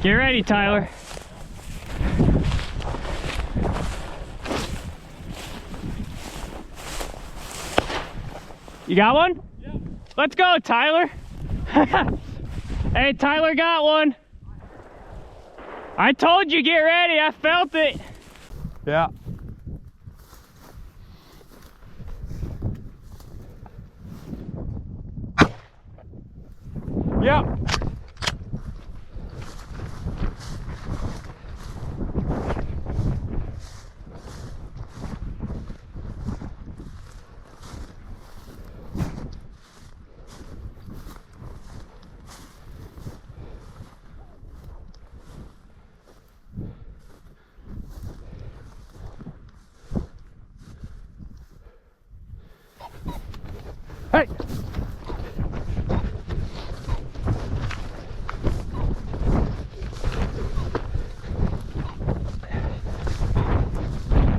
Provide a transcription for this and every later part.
Get ready, Tyler. You got one? Yeah. Let's go, Tyler. Hey, Tyler got one. I told you, get ready. I felt it. Yeah. Yep. Hey!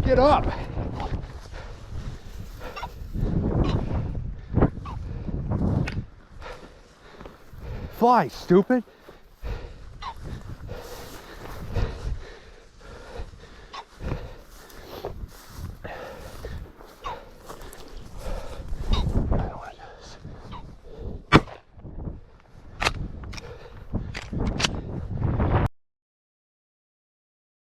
Get up! Fly, stupid!